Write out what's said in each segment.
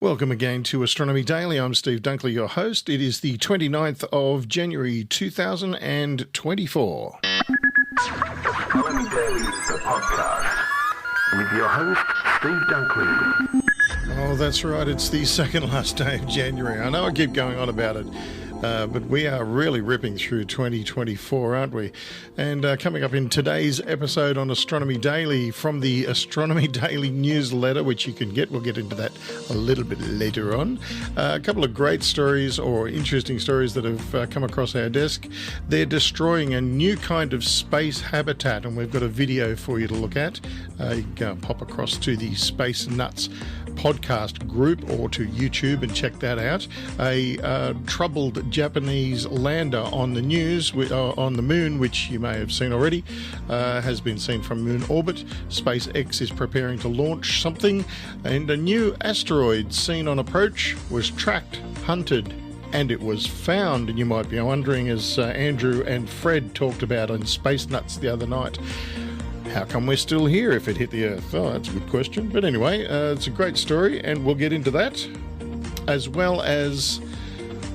Welcome again to Astronomy Daily. I'm Steve Dunkley, your host. It is the 29th of January 2024. Astronomy Daily, the podcast, with your host, Steve Dunkley. Oh, that's right. It's the second last day of January. I know I keep going on about it, but we are really ripping through 2024, aren't we? And coming up in today's episode on Astronomy Daily from the Astronomy Daily newsletter, which you can get, we'll get into that a little bit later on. A couple of great stories or interesting stories that have come across our desk. They're destroying a new kind of space habitat, and we've got a video for you to look at. You can go and pop across to the Space Nuts podcast group or to YouTube and check that out. A troubled Japanese lander on the news on the moon, which you may have seen already, has been seen from moon orbit. SpaceX is preparing to launch something, and a new asteroid seen on approach was tracked, hunted, and it was found. And you might be wondering, as Andrew and Fred talked about on Space Nuts the other night, how come we're still here if it hit the Earth? Oh, that's a good question. But anyway, it's a great story, and we'll get into that, as well as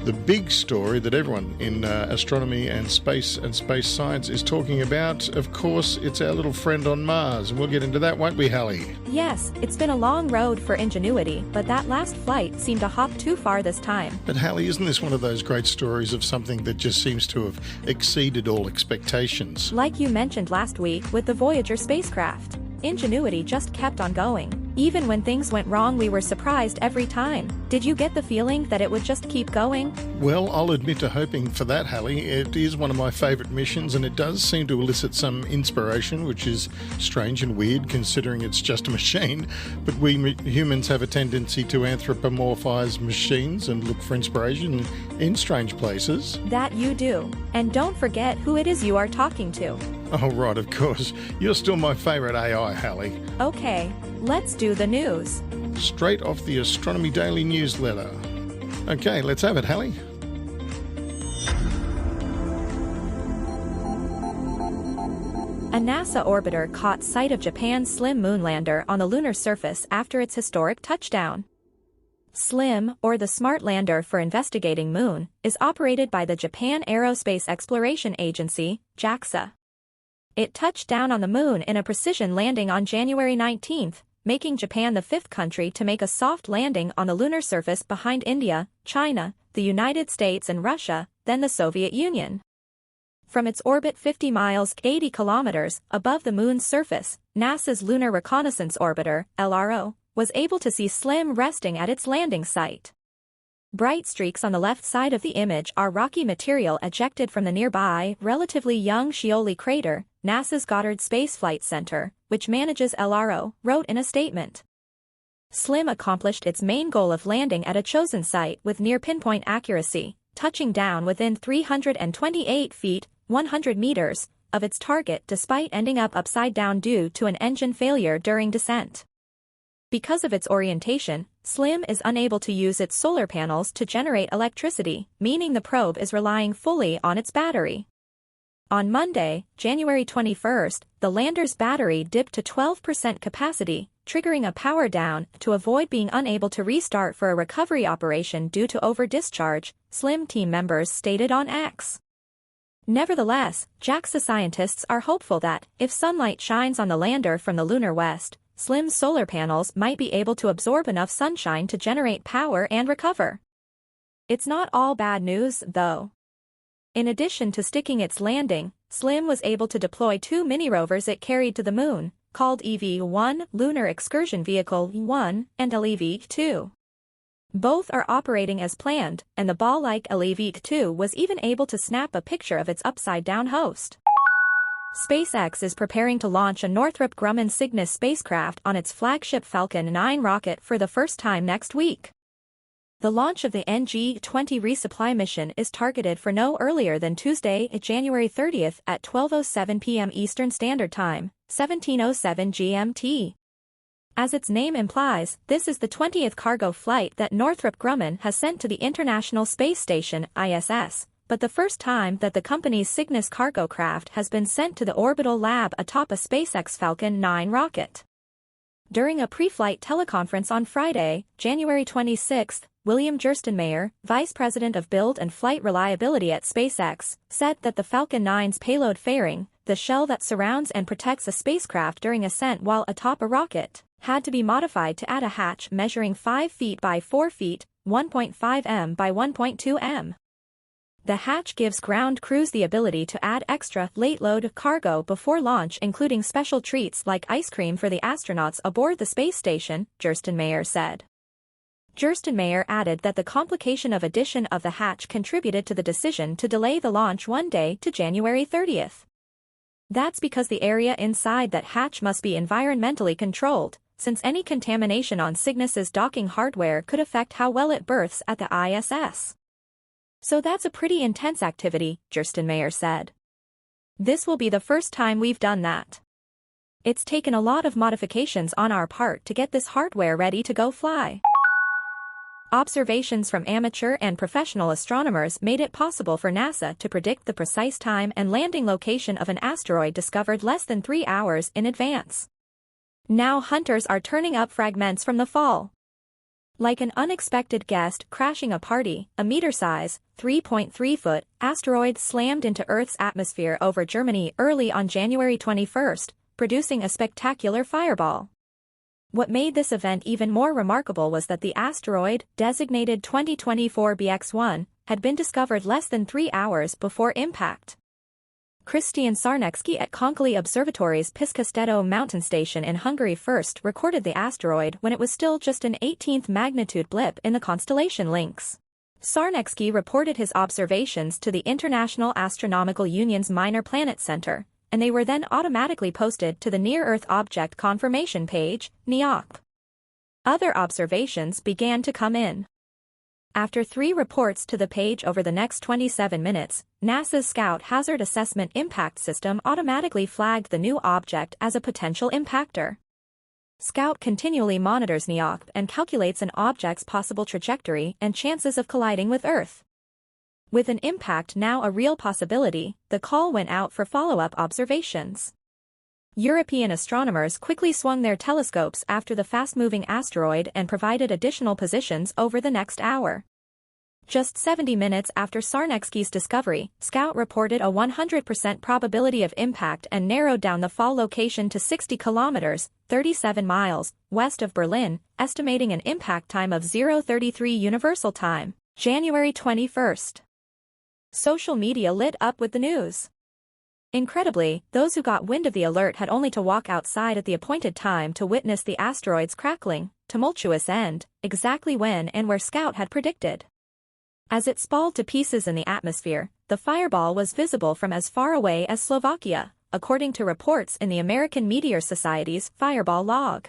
the big story that everyone in astronomy and space science is talking about. Of course, it's our little friend on Mars, and we'll get into that, won't we, Hallie? Yes, it's been a long road for Ingenuity, but that last flight seemed to hop too far this time. But Hallie, isn't this one of those great stories of something that just seems to have exceeded all expectations? Like you mentioned last week with the Voyager spacecraft, Ingenuity just kept on going. Even when things went wrong, we were surprised every time. Did you get the feeling that it would just keep going? Well, I'll admit to hoping for that, Hallie. It is one of my favourite missions, and it does seem to elicit some inspiration, which is strange and weird considering it's just a machine. But we humans have a tendency to anthropomorphise machines and look for inspiration in strange places. That you do. And don't forget who it is you are talking to. Oh, right, of course. You're still my favourite AI, Hallie. Okay, let's do the news. Straight off the Astronomy Daily newsletter. Okay, let's have it, Hallie. A NASA orbiter caught sight of Japan's SLIM moonlander on the lunar surface after its historic touchdown. SLIM, or the Smart Lander for Investigating Moon, is operated by the Japan Aerospace Exploration Agency, JAXA. It touched down on the moon in a precision landing on January 19, making Japan the fifth country to make a soft landing on the lunar surface behind India, China, the United States and Russia, then the Soviet Union. From its orbit 50 miles 80 kilometers above the moon's surface, NASA's Lunar Reconnaissance Orbiter, LRO, was able to see SLIM resting at its landing site. Bright streaks on the left side of the image are rocky material ejected from the nearby, relatively young Scioli crater, NASA's Goddard Space Flight Center, which manages LRO, wrote in a statement. SLIM accomplished its main goal of landing at a chosen site with near-pinpoint accuracy, touching down within 328 feet, 100 meters, of its target despite ending up upside down due to an engine failure during descent. Because of its orientation, SLIM is unable to use its solar panels to generate electricity, meaning the probe is relying fully on its battery. On Monday, January 21st, the lander's battery dipped to 12% capacity, triggering a power down to avoid being unable to restart for a recovery operation due to over-discharge, SLIM team members stated on X. Nevertheless, JAXA scientists are hopeful that, if sunlight shines on the lander from the lunar west, SLIM's solar panels might be able to absorb enough sunshine to generate power and recover. It's not all bad news, though. In addition to sticking its landing, SLIM was able to deploy two mini-rovers it carried to the moon, called EV-1 Lunar Excursion Vehicle 1 and LEV-2. Both are operating as planned, and the ball-like LEV-2 was even able to snap a picture of its upside-down host. SpaceX is preparing to launch a Northrop Grumman Cygnus spacecraft on its flagship Falcon 9 rocket for the first time next week. The launch of the NG-20 resupply mission is targeted for no earlier than Tuesday, January 30th at 12:07 p.m. Eastern Standard Time, 17:07 GMT. As its name implies, this is the 20th cargo flight that Northrop Grumman has sent to the International Space Station, ISS, but the first time that the company's Cygnus cargo craft has been sent to the orbital lab atop a SpaceX Falcon 9 rocket. During a pre-flight teleconference on Friday, January 26, William Gerstenmayer, Vice President of Build and Flight Reliability at SpaceX, said that the Falcon 9's payload fairing, the shell that surrounds and protects a spacecraft during ascent while atop a rocket, had to be modified to add a hatch measuring 5 feet by 4 feet, 1.5 m by 1.2 m. The hatch gives ground crews the ability to add extra late-load cargo before launch, including special treats like ice cream for the astronauts aboard the space station, Gerstenmayer said. Gerstenmayer added that the complication of addition of the hatch contributed to the decision to delay the launch one day to January 30th. That's because the area inside that hatch must be environmentally controlled, since any contamination on Cygnus's docking hardware could affect how well it berths at the ISS. So that's a pretty intense activity, Gerstenmayer said. This will be the first time we've done that. It's taken a lot of modifications on our part to get this hardware ready to go fly. Observations from amateur and professional astronomers made it possible for NASA to predict the precise time and landing location of an asteroid discovered less than 3 hours in advance. Now hunters are turning up fragments from the fall. Like an unexpected guest crashing a party, a meter-size, 3.3-foot asteroid slammed into Earth's atmosphere over Germany early on January 21, producing a spectacular fireball. What made this event even more remarkable was that the asteroid, designated 2024 BX1, had been discovered less than 3 hours before impact. Christian Sarnecki at Konkoly Observatory's Piszkesteto mountain station in Hungary first recorded the asteroid when it was still just an 18th magnitude blip in the constellation Lynx. Sarnecki reported his observations to the International Astronomical Union's Minor Planet Center, and they were then automatically posted to the Near-Earth Object Confirmation page, NEOC. Other observations began to come in. After 3 reports to the page over the next 27 minutes, NASA's Scout Hazard Assessment Impact System automatically flagged the new object as a potential impactor. Scout continually monitors NEOC and calculates an object's possible trajectory and chances of colliding with Earth. With an impact now a real possibility, the call went out for follow-up observations. European astronomers quickly swung their telescopes after the fast-moving asteroid and provided additional positions over the next hour. Just 70 minutes after Sarnecki's discovery, Scout reported a 100% probability of impact and narrowed down the fall location to 60 kilometers, 37 miles, west of Berlin, estimating an impact time of 0:33 Universal Time, January 21. Social media lit up with the news. Incredibly, those who got wind of the alert had only to walk outside at the appointed time to witness the asteroid's crackling, tumultuous end, exactly when and where Scout had predicted. As it spalled to pieces in the atmosphere, the fireball was visible from as far away as Slovakia, according to reports in the American Meteor Society's Fireball Log.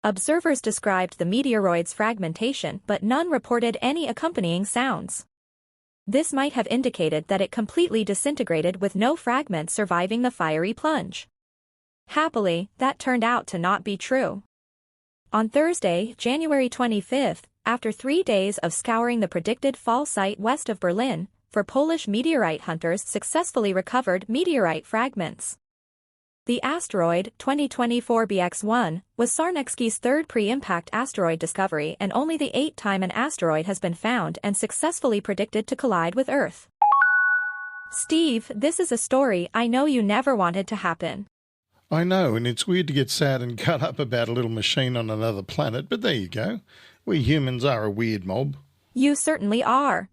Observers described the meteoroid's fragmentation, but none reported any accompanying sounds. This might have indicated that it completely disintegrated with no fragments surviving the fiery plunge. Happily, that turned out to not be true. On Thursday, January 25, after 3 days of scouring the predicted fall site west of Berlin, Polish meteorite hunters successfully recovered meteorite fragments. The asteroid, 2024 BX1, was Sarnecki's third pre-impact asteroid discovery and only the 8th time an asteroid has been found and successfully predicted to collide with Earth. Steve, this is a story I know you never wanted to happen. I know, and it's weird to get sad and cut up about a little machine on another planet, but there you go. We humans are a weird mob. You certainly are.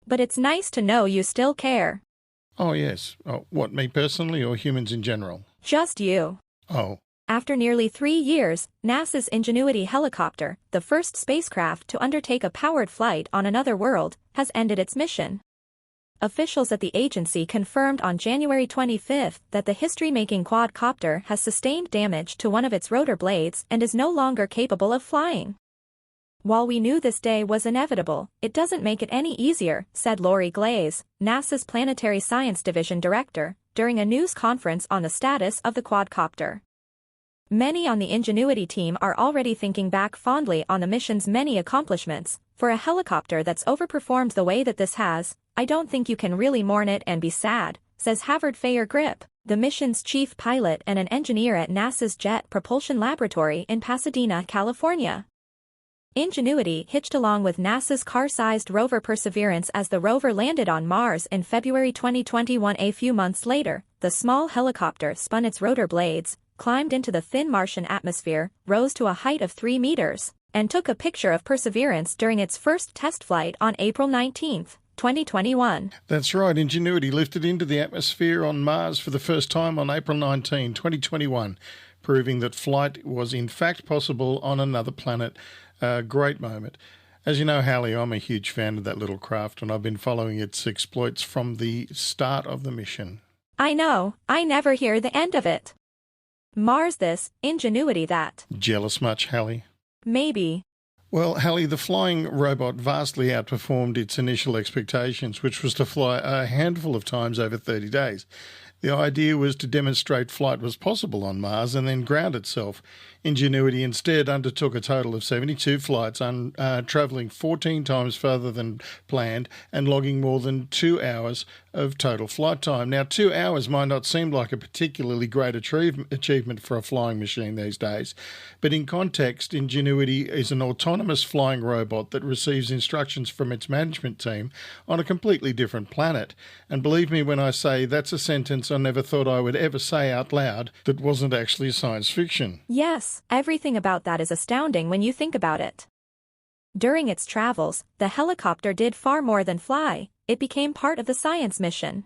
But it's nice to know you still care. Oh, yes. Oh, what, me personally or humans in general? Just you. Oh. After nearly 3 years, NASA's Ingenuity helicopter, the first spacecraft to undertake a powered flight on another world, has ended its mission. Officials at the agency confirmed on January 25 that the history-making quadcopter has sustained damage to one of its rotor blades and is no longer capable of flying. While we knew this day was inevitable, it doesn't make it any easier, said Lori Glaze, NASA's Planetary Science Division director, during a news conference on the status of the quadcopter. Many on the Ingenuity team are already thinking back fondly on the mission's many accomplishments. For a helicopter that's overperformed the way that this has, I don't think you can really mourn it and be sad, says Havard Fayer Grip, the mission's chief pilot and an engineer at NASA's Jet Propulsion Laboratory in Pasadena, California. Ingenuity hitched along with NASA's car-sized rover Perseverance as the rover landed on Mars in February 2021. A few months later, the small helicopter spun its rotor blades, climbed into the thin Martian atmosphere, rose to a height of 3 meters, and took a picture of Perseverance during its first test flight on April 19, 2021. That's right, Ingenuity lifted into the atmosphere on Mars for the first time on April 19, 2021, proving that flight was in fact possible on another planet. A great moment. As you know, Hallie, I'm a huge fan of that little craft, and I've been following its exploits from the start of the mission. I know, I never hear the end of it. Mars this, Ingenuity that. Jealous much, Hallie? Maybe. Well, Hallie, the flying robot vastly outperformed its initial expectations, which was to fly a handful of times over 30 days. The idea was to demonstrate flight was possible on Mars and then ground itself. Ingenuity instead undertook a total of 72 flights, travelling 14 times further than planned and logging more than 2 hours of total flight time. Now, 2 hours might not seem like a particularly great achievement for a flying machine these days, but in context, Ingenuity is an autonomous flying robot that receives instructions from its management team on a completely different planet. And believe me when I say that's a sentence I never thought I would ever say out loud that wasn't actually science fiction. Yes, everything about that is astounding when you think about it. During its travels, the helicopter did far more than fly. It became part of the science mission.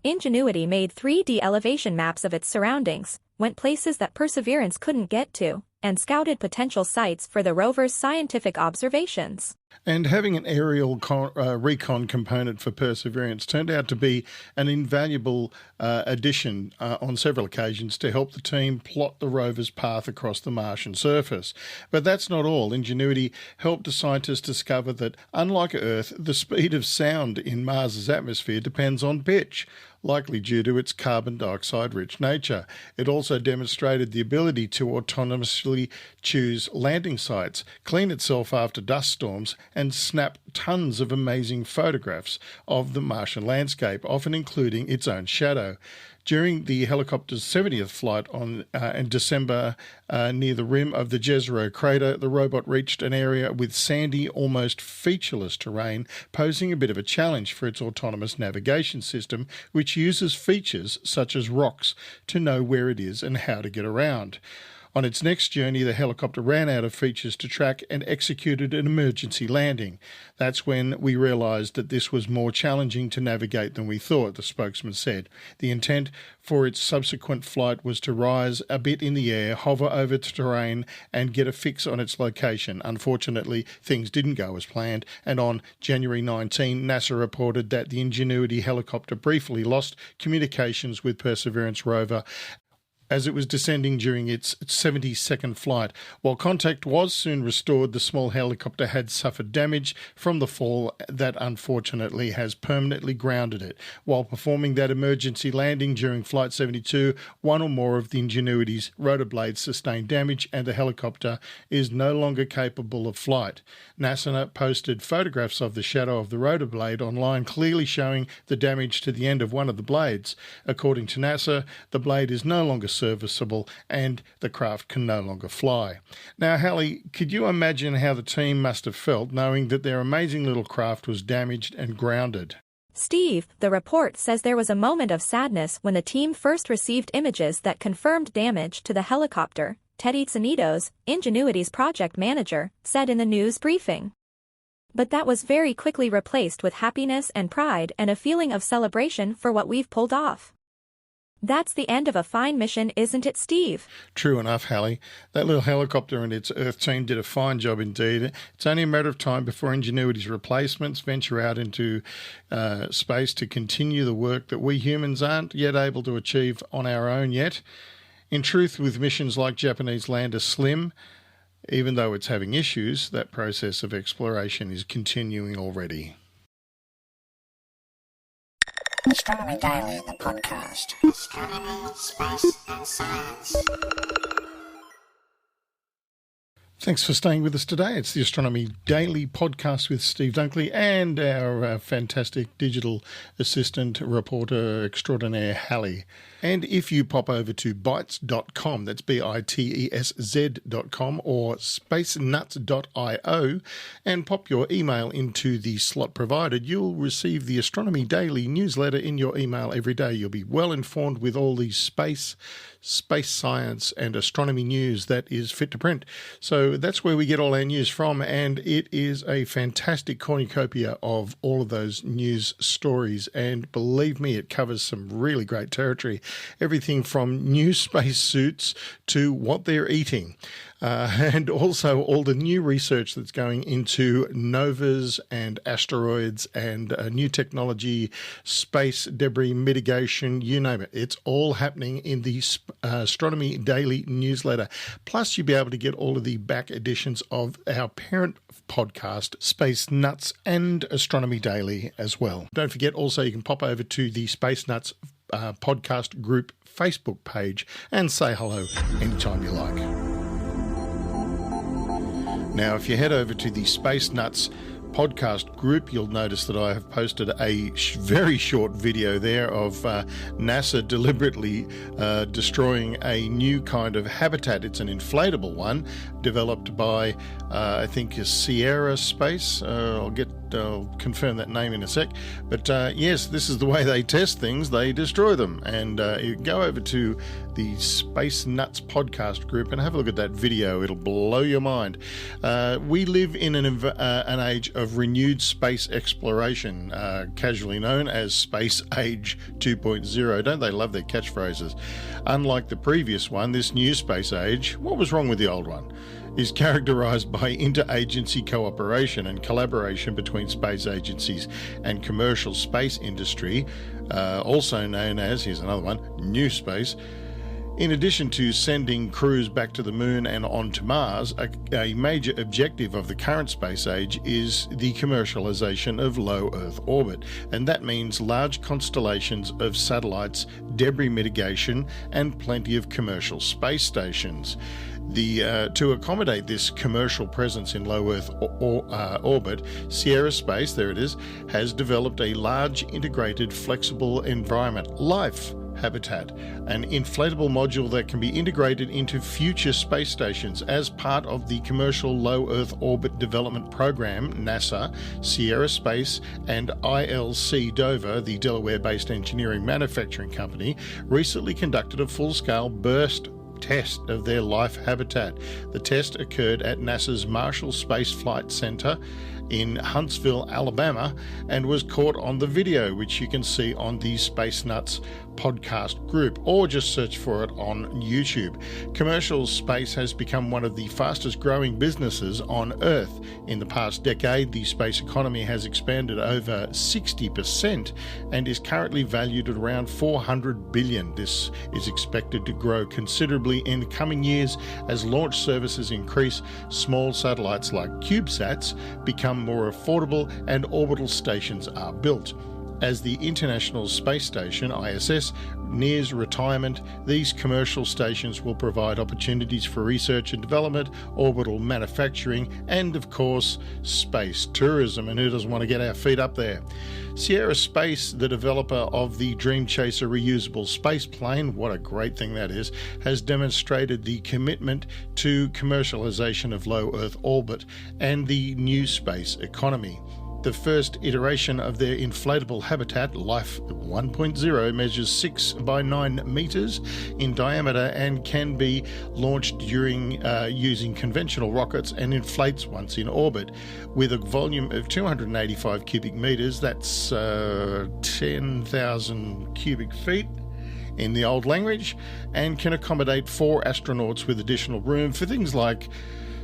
Ingenuity made 3D elevation maps of its surroundings, went places that Perseverance couldn't get to, and scouted potential sites for the rover's scientific observations. And having an aerial recon component for Perseverance turned out to be an invaluable addition on several occasions to help the team plot the rover's path across the Martian surface. But that's not all. Ingenuity helped the scientists discover that, unlike Earth, the speed of sound in Mars's atmosphere depends on pitch, likely due to its carbon dioxide-rich nature. It also demonstrated the ability to autonomously choose landing sites, clean itself after dust storms, and snap tons of amazing photographs of the Martian landscape, often including its own shadow. During the helicopter's 70th flight in December near the rim of the Jezero crater, the robot reached an area with sandy, almost featureless terrain, posing a bit of a challenge for its autonomous navigation system, which uses features such as rocks to know where it is and how to get around. On its next journey, the helicopter ran out of features to track and executed an emergency landing. That's when we realised that this was more challenging to navigate than we thought, the spokesman said. The intent for its subsequent flight was to rise a bit in the air, hover over the terrain, and get a fix on its location. Unfortunately, things didn't go as planned, and on January 19, NASA reported that the Ingenuity helicopter briefly lost communications with Perseverance rover as it was descending during its 72nd flight. While contact was soon restored, the small helicopter had suffered damage from the fall that unfortunately has permanently grounded it. While performing that emergency landing during Flight 72, one or more of the Ingenuity's rotor blades sustained damage and the helicopter is no longer capable of flight. NASA posted photographs of the shadow of the rotor blade online, clearly showing the damage to the end of one of the blades. According to NASA, the blade is no longer serviceable and the craft can no longer fly. Now, Hallie, could you imagine how the team must have felt knowing that their amazing little craft was damaged and grounded? Steve, the report says there was a moment of sadness when the team first received images that confirmed damage to the helicopter, Teddy Tsanitos, Ingenuity's project manager, said in the news briefing. But that was very quickly replaced with happiness and pride and a feeling of celebration for what we've pulled off. That's the end of a fine mission, isn't it, Steve? True enough, Hallie. That little helicopter and its Earth team did a fine job indeed. It's only a matter of time before Ingenuity's replacements venture out into space to continue the work that we humans aren't yet able to achieve on our own yet. In truth, with missions like Japanese lander Slim, even though it's having issues, that process of exploration is continuing already. Astronomy Daily, the podcast. Astronomy, space and science. Thanks for staying with us today. It's the Astronomy Daily podcast with Steve Dunkley and our fantastic digital assistant reporter extraordinaire, Hallie. And if you pop over to bitesz.com, that's bitesz.com, or spacenuts.io, and pop your email into the slot provided, you'll receive the Astronomy Daily newsletter in your email every day. You'll be well informed with all the space science and astronomy news that is fit to print. So that's where we get all our news from, and it is a fantastic cornucopia of all of those news stories. And believe me, it covers some really great territory. Everything from new spacesuits to what they're eating. And also all the new research that's going into novas and asteroids and new technology, space debris mitigation, you name it. It's all happening in the Astronomy Daily newsletter. Plus, you'll be able to get all of the back editions of our parent podcast, Space Nuts and Astronomy Daily as well. Don't forget also you can pop over to the Space Nuts podcast group Facebook page and say hello anytime you like. Now, if you head over to the Space Nuts podcast group, you'll notice that I have posted a very short video there of NASA deliberately destroying a new kind of habitat. It's an inflatable one developed by, I think, Sierra Space. I'll confirm that name in a sec. But yes, this is the way they test things. They destroy them. And you go over to the Space Nuts podcast group and have a look at that video. It'll blow your mind. We live in an age of renewed space exploration, casually known as Space Age 2.0. Don't they love their catchphrases? Unlike the previous one, this new space age, what was wrong with the old one, is characterized by interagency cooperation and collaboration between space agencies and commercial space industry, also known as, here's another one, New Space. In addition to sending crews back to the moon and on to Mars, a major objective of the current space age is the commercialization of low Earth orbit, and that means large constellations of satellites, debris mitigation, and plenty of commercial space stations. To accommodate this commercial presence in low Earth orbit, Sierra Space, there it is, has developed a large integrated flexible environment, LIFE habitat, an inflatable module that can be integrated into future space stations as part of the commercial low Earth orbit development program. NASA, Sierra Space, and ILC Dover, the Delaware-based engineering manufacturing company, recently conducted a full-scale burst test of their life habitat. The test occurred at NASA's Marshall Space Flight Center in Huntsville, Alabama, and was caught on the video, which you can see on the Space Nuts podcast group, or just search for it on YouTube. Commercial space has become one of the fastest growing businesses on Earth. In the past decade, the space economy has expanded over 60% and is currently valued at around $400 billion. This is expected to grow considerably in coming years as launch services increase, small satellites like CubeSats become more affordable, and orbital stations are built. As the International Space Station, ISS, nears retirement, these commercial stations will provide opportunities for research and development, orbital manufacturing, and, of course, space tourism. And who doesn't want to get our feet up there? Sierra Space, the developer of the Dream Chaser reusable space plane, what a great thing that is, has demonstrated the commitment to commercialization of low Earth orbit and the new space economy. The first iteration of their inflatable habitat, Life 1.0, measures 6 by 9 meters in diameter and can be launched using conventional rockets and inflates once in orbit. With a volume of 285 cubic meters, that's 10,000 cubic feet in the old language, and can accommodate 4 astronauts with additional room for things like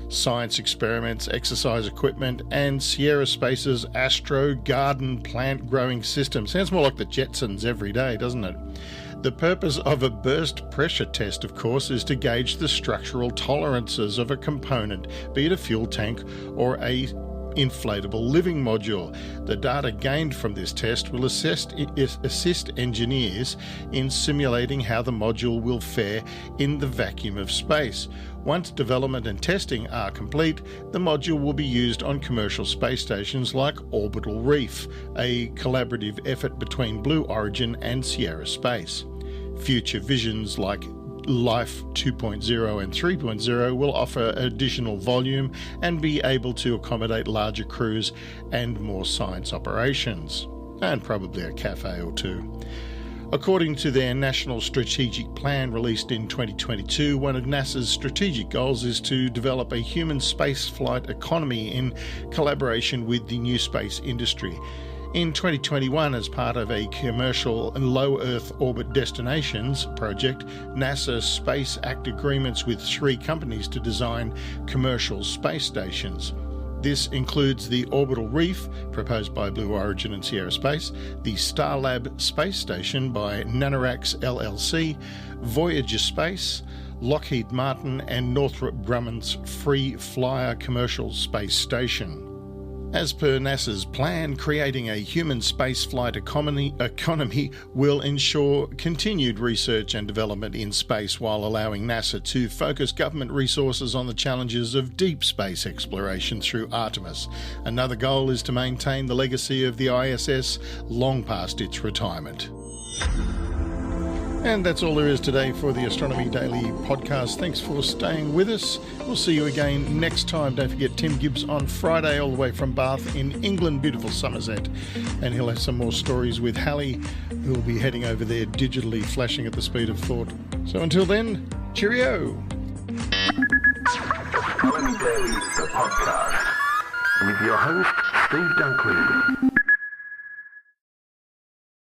science experiments, exercise equipment, and Sierra Space's Astro Garden plant growing system. Sounds more like the Jetsons every day, doesn't it? The purpose of a burst pressure test, of course, is to gauge the structural tolerances of a component, be it a fuel tank or a inflatable living module. The data gained from this test will assist engineers in simulating how the module will fare in the vacuum of space. Once development and testing are complete, the module will be used on commercial space stations like Orbital Reef, a collaborative effort between Blue Origin and Sierra Space. Future visions like Life 2.0 and 3.0 will offer additional volume and be able to accommodate larger crews and more science operations, and probably a cafe or two. According to their National Strategic Plan released in 2022, one of NASA's strategic goals is to develop a human spaceflight economy in collaboration with the new space industry. In 2021, as part of a commercial and low Earth orbit destinations project, NASA SpaceX agreements with 3 companies to design commercial space stations. This includes the Orbital Reef, proposed by Blue Origin and Sierra Space, the Starlab Space Station by Nanoracks LLC, Voyager Space, Lockheed Martin, and Northrop Grumman's Free Flyer Commercial Space Station. As per NASA's plan, creating a human spaceflight economy will ensure continued research and development in space while allowing NASA to focus government resources on the challenges of deep space exploration through Artemis. Another goal is to maintain the legacy of the ISS long past its retirement. And that's all there is today for the Astronomy Daily podcast. Thanks for staying with us. We'll see you again next time. Don't forget Tim Gibbs on Friday all the way from Bath in England, beautiful Somerset. And he'll have some more stories with Hallie, who will be heading over there digitally, flashing at the speed of thought. So until then, cheerio. Astronomy Daily, the podcast, with your host, Steve Dunkley.